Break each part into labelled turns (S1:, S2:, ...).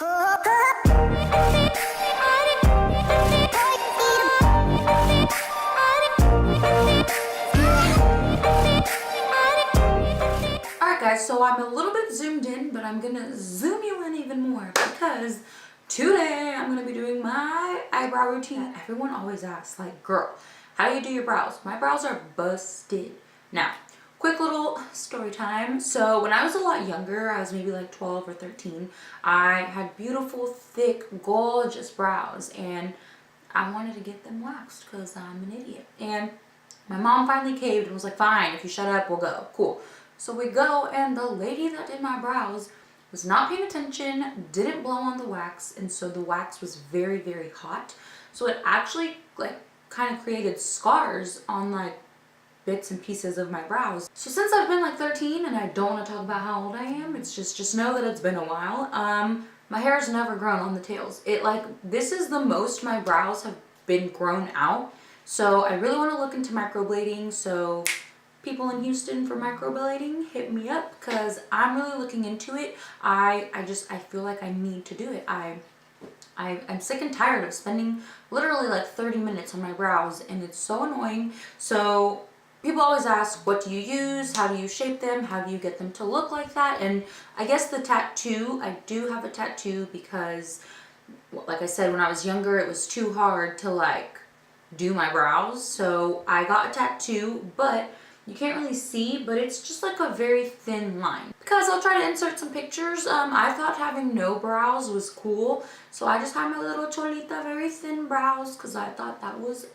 S1: Alright guys, so I'm a little bit zoomed in, but I'm gonna zoom you in even more because today I'm gonna be doing my eyebrow routine. Everyone always asks, like, girl, how do you do your brows? My brows are busted. Now, quick little story time. So when I was a lot younger, I was maybe like 12 or 13, I had beautiful, thick, gorgeous brows, and I wanted to get them waxed because I'm an idiot. And my mom finally caved and was like, fine, if you shut up, we'll go. Cool. So we go, and the lady that did my brows was not paying attention, didn't blow on the wax, and so the wax was very, very hot. So it actually like kind of created scars on like bits and pieces of my brows. So since I've been like 13, and I don't want to talk about how old I am, it's just know that it's been a while. My hair has never grown on the tails. This is the most my brows have been grown out. So I really want to look into microblading. So people in Houston for microblading, hit me up because I'm really looking into it. I feel like I need to do it. I'm sick and tired of spending literally like 30 minutes on my brows, and it's so annoying. So people always ask, what do you use? How do you shape them? How do you get them to look like that? And I guess the tattoo, I do have a tattoo because, like I said, when I was younger, it was too hard to like do my brows. So I got a tattoo, but you can't really see, but it's just like a very thin line. Because I'll try to insert some pictures. I thought having no brows was cool, so I just had my little cholita, very thin brows, because I thought that was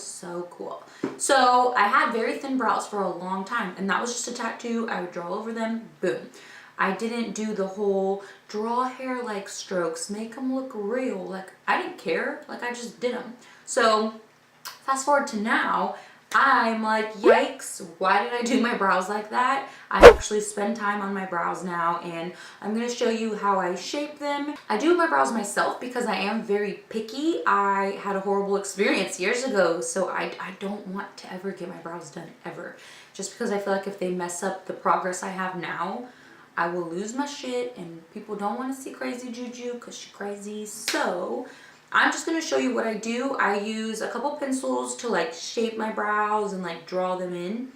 S1: so cool. So I had very thin brows for a long time, and that was just a tattoo. I would draw over them, boom. I didn't do the whole draw hair like strokes, make them look real. Like, I didn't care, like I just did them. So fast forward to now, I'm like, yikes, why did I do my brows like that? I actually spend time on my brows now, and I'm going to show you how I shape them. I do my brows myself because I am very picky. I had a horrible experience years ago, so I don't want to ever get my brows done, ever. Just because I feel like if they mess up the progress I have now, I will lose my shit, and people don't want to see crazy Juju because she's crazy. So I'm just going to show you what I do. I use a couple pencils to like shape my brows and like draw them in.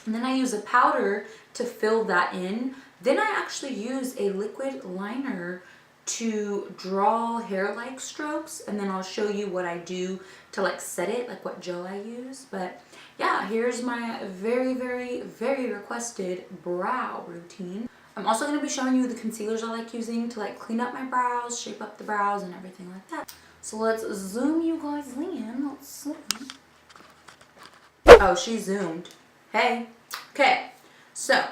S1: And then I use a powder to fill that in. Then I actually use a liquid liner to draw hair-like strokes. And then I'll show you what I do to like set it, like what gel I use. But yeah, here's my very, very, very requested brow routine. I'm also going to be showing you the concealers I like using to like clean up my brows, shape up the brows, and everything like that. So let's zoom you guys in. Let's zoom. Oh, she zoomed. Hey. Okay. So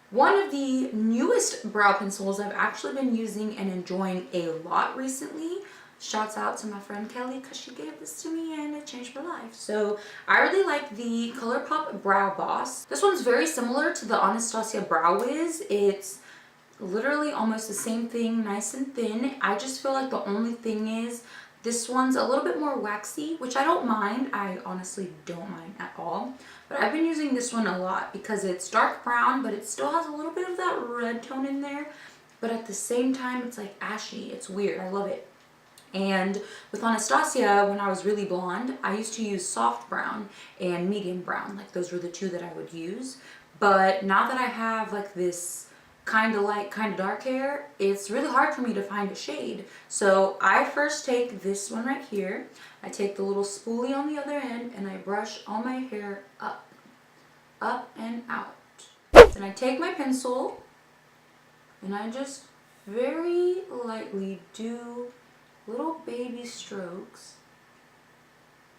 S1: one of the newest brow pencils I've actually been using and enjoying a lot recently. Shouts out to my friend Kelly because she gave this to me and it changed my life. So I really like the ColourPop Brow Boss. This one's very similar to the Anastasia Brow Wiz. It's literally almost the same thing, nice and thin. I just feel like the only thing is this one's a little bit more waxy, which I don't mind. I honestly don't mind at all. But I've been using this one a lot because it's dark brown, but it still has a little bit of that red tone in there. But at the same time, it's like ashy. It's weird. I love it. And with Anastasia, when I was really blonde, I used to use soft brown and medium brown. Like, those were the two that I would use. But now that I have like this kind of light, kind of dark hair, it's really hard for me to find a shade. So I first take this one right here. I take the little spoolie on the other end and I brush all my hair up and out. Then I take my pencil and I just very lightly do little baby strokes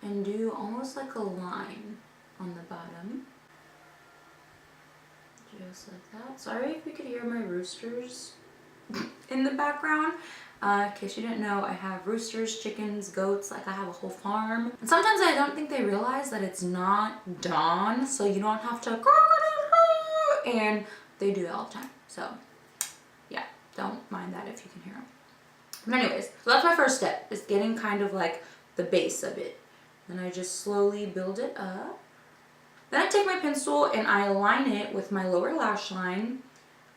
S1: and do almost like a line on the bottom. Just like that. Sorry if you could hear my roosters in the background. In case you didn't know, I have roosters, chickens, goats, like I have a whole farm. And sometimes I don't think they realize that it's not dawn, so you don't have to, and they do it all the time. So yeah, don't mind that if you can hear them. But anyways, so that's my first step, is getting kind of like the base of it. And I just slowly build it up. Then I take my pencil and I align it with my lower lash line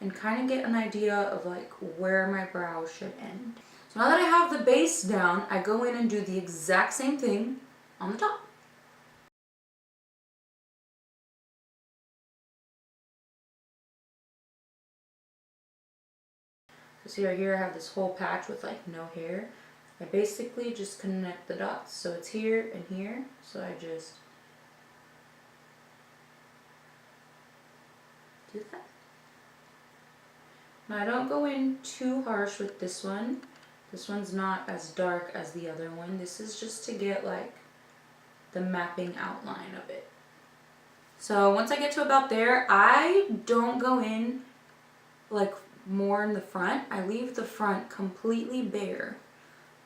S1: and kind of get an idea of like where my brow should end. So now that I have the base down, I go in and do the exact same thing on the top. So see right here I have this whole patch with like no hair. I basically just connect the dots. So it's here and here. So I just do that. Now I don't go in too harsh with this one. This one's not as dark as the other one. This is just to get like the mapping outline of it. So once I get to about there, I don't go in like more in the front. I leave the front completely bare.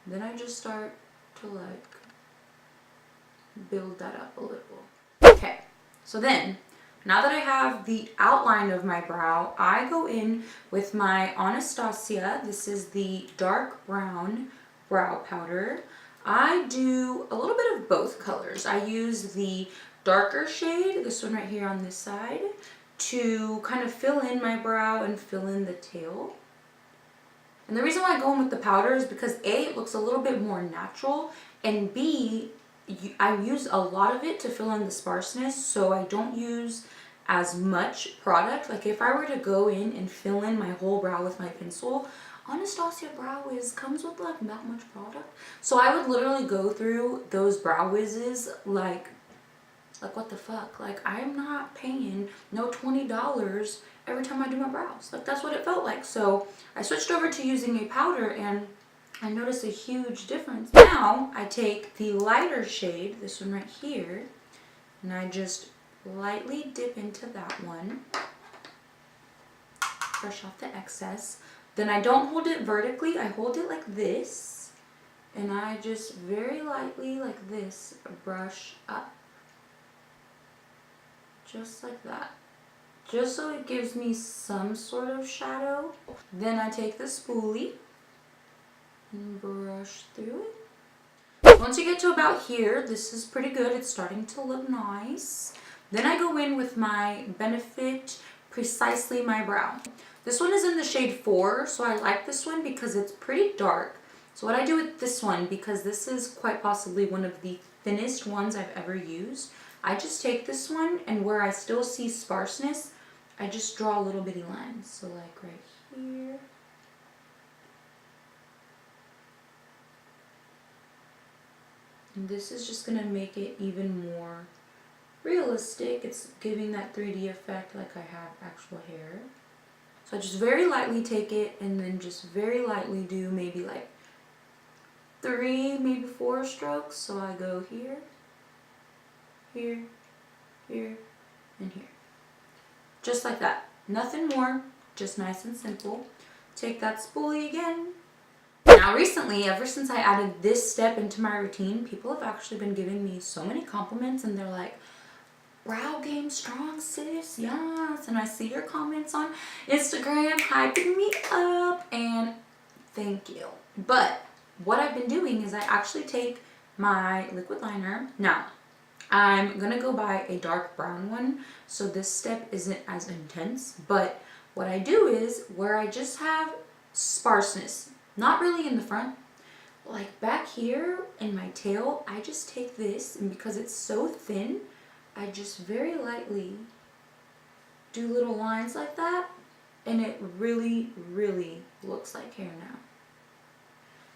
S1: Then I just start to like build that up a little. Okay, so then now that I have the outline of my brow, I go in with my Anastasia. This is the dark brown brow powder. I do a little bit of both colors. I use the darker shade, this one right here on this side, to kind of fill in my brow and fill in the tail. And the reason why I go in with the powder is because A, it looks a little bit more natural, and B, I use a lot of it to fill in the sparseness, so I don't use as much product. Like if I were to go in and fill in my whole brow with my pencil, Anastasia Brow Wiz comes with like that much product. So I would literally go through those Brow Wizzes like what the fuck? Like I'm not paying no $20 every time I do my brows. Like that's what it felt like. So I switched over to using a powder and I noticed a huge difference. Now I take the lighter shade, this one right here, and I just lightly dip into that one. Brush off the excess. Then I don't hold it vertically, I hold it like this. And I just very lightly, like this, brush up. Just like that. Just so it gives me some sort of shadow. Then I take the spoolie and brush through it. Once you get to about here, this is pretty good. It's starting to look nice. Then I go in with my Benefit Precisely My Brow. This one is in the shade 4, so I like this one because it's pretty dark. So what I do with this one, because this is quite possibly one of the thinnest ones I've ever used, I just take this one and where I still see sparseness, I just draw little bitty lines. So like right here. And this is just going to make it even more realistic. It's giving that 3D effect like I have actual hair. So I just very lightly take it and then just very lightly do maybe like 3, maybe 4 strokes. So I go here, here, here, and here. Just like that. Nothing more, just nice and simple. Take that spoolie again. Now recently, ever since I added this step into my routine, people have actually been giving me so many compliments and they're like, brow game strong sis, yes. And I see your comments on Instagram hyping me up and thank you. But what I've been doing is I actually take my liquid liner. Now, I'm going to go buy a dark brown one, so this step isn't as intense. But what I do is where I just have sparseness, not really in the front, like back here in my tail, I just take this and because it's so thin, I just very lightly do little lines like that and it really, really looks like hair now.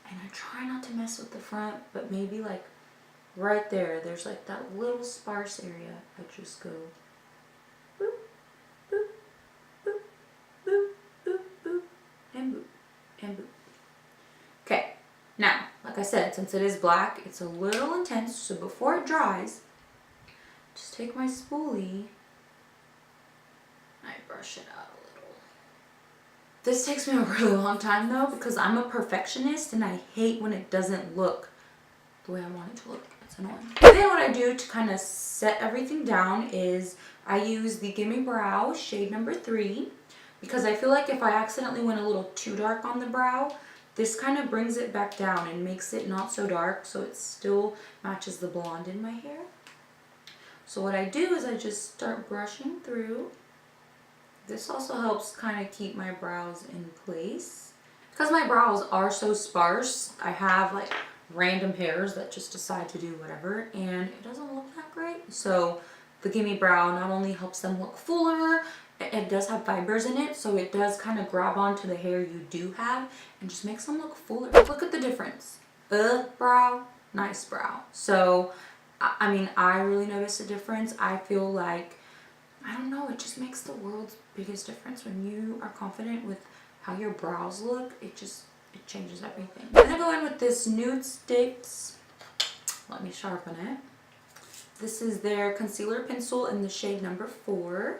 S1: And I try not to mess with the front, but maybe like right there, there's like that little sparse area. I just go boop, boop, boop, boop, boop, boop, and boop, and boop. Okay, now, like I said, since it is black, it's a little intense, so before it dries, just take my spoolie, I brush it out a little. This takes me a really long time though, because I'm a perfectionist and I hate when it doesn't look the way I want it to look. It's annoying. And then what I do to kind of set everything down is I use the Gimme Brow shade number 3, because I feel like if I accidentally went a little too dark on the brow, this kind of brings it back down and makes it not so dark, so it still matches the blonde in my hair. So what I do is I just start brushing through This also helps kind of keep my brows in place. Because my brows are so sparse, I have like random hairs that just decide to do whatever, and it doesn't look that great. So the Gimme Brow not only helps them look fuller, it does have fibers in it, so it does kind of grab onto the hair you do have and just makes them look fuller. Look at the difference. Brow, nice brow. So, I mean, I really notice a difference. I feel like, I don't know, it just makes the world's biggest difference. When you are confident with how your brows look, it changes everything. I'm gonna go in with this Nude Sticks. Let me sharpen it. This is their concealer pencil in the shade number 4.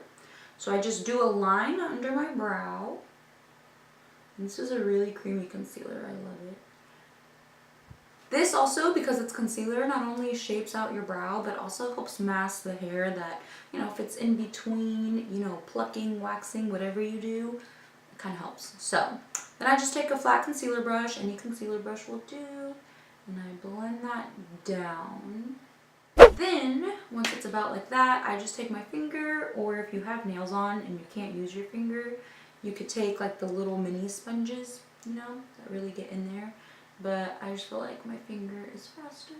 S1: So I just do a line under my brow. And this is a really creamy concealer. I love it. This also, because it's concealer, not only shapes out your brow, but also helps mask the hair that, you know, if it's in between, you know, plucking, waxing, whatever you do, it kind of helps. So then I just take a flat concealer brush, any concealer brush will do, and I blend that down. Then, once it's about like that, I just take my finger, or if you have nails on and you can't use your finger, you could take like the little mini sponges, you know, that really get in there. But I just feel like my finger is faster.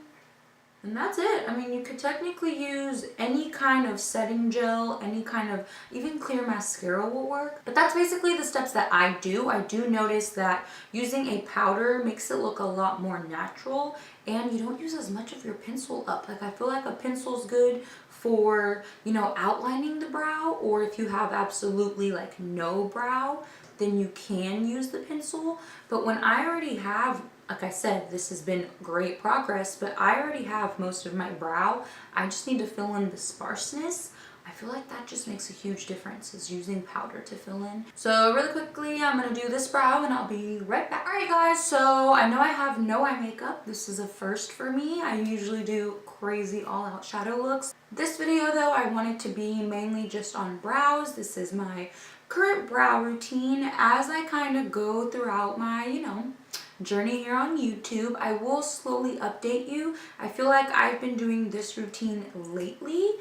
S1: And that's it. I mean, you could technically use any kind of setting gel, any kind of, even clear mascara will work. But that's basically the steps that I do. I do notice that using a powder makes it look a lot more natural, and you don't use as much of your pencil up. Like, I feel like a pencil's good for, you know, outlining the brow, or if you have absolutely like no brow, then you can use the pencil. But when I already have, like I said, this has been great progress, but I already have most of my brow. I just need to fill in the sparseness. I feel like that just makes a huge difference, is using powder to fill in. So really quickly, I'm gonna do this brow and I'll be right back. Alright guys, so I know I have no eye makeup. This is a first for me. I usually do crazy all out shadow looks. This video though, I want it to be mainly just on brows. This is my current brow routine as I kind of go throughout my, you know, journey here on YouTube. I will slowly update you. I feel like I've been doing this routine lately,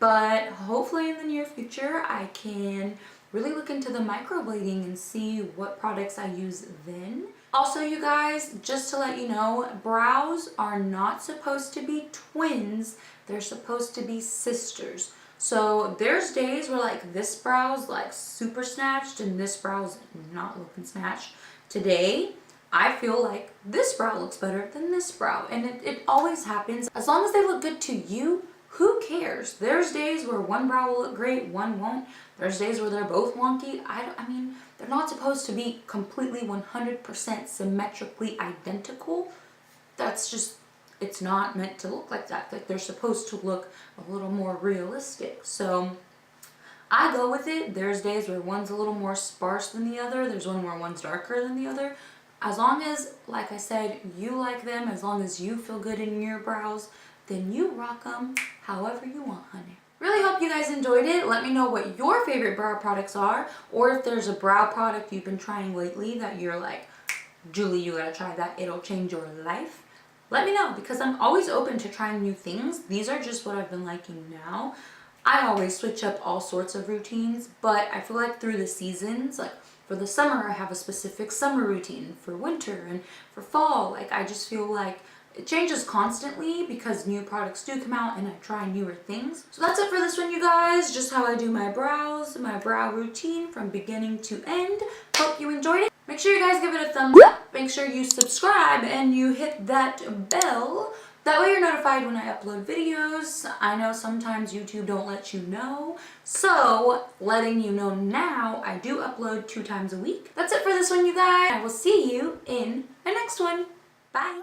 S1: but hopefully in the near future I can really look into the microblading and see what products I use then. Also, you guys, just to let you know, brows are not supposed to be twins. They're supposed to be sisters. So there's days where like this brow's like super snatched and this brow's not looking snatched. Today, I feel like this brow looks better than this brow, and it always happens. As long as they look good to you, who cares? There's days where one brow will look great, one won't. There's days where they're both wonky. I mean, they're not supposed to be completely 100% symmetrically identical. That's just, it's not meant to look like that. Like, they're supposed to look a little more realistic. So I go with it. There's days where one's a little more sparse than the other. There's one where one's darker than the other. As long as, like I said, you like them, as long as you feel good in your brows, then you rock them however you want, honey. Really hope you guys enjoyed it. Let me know what your favorite brow products are, or if there's a brow product you've been trying lately that you're like, Julie, you gotta try that. It'll change your life. Let me know, because I'm always open to trying new things. These are just what I've been liking now. I always switch up all sorts of routines, but I feel like through the seasons, like for the summer, I have a specific summer routine. For winter and for fall, like I just feel like it changes constantly because new products do come out and I try newer things. So that's it for this one, you guys. Just how I do my brows, my brow routine from beginning to end. Hope you enjoyed it. Make sure you guys give it a thumbs up. Make sure you subscribe and you hit that bell. That way you're notified when I upload videos. I know sometimes YouTube don't let you know. So, letting you know now, I do upload 2 times a week. That's it for this one, you guys. I will see you in the next one. Bye.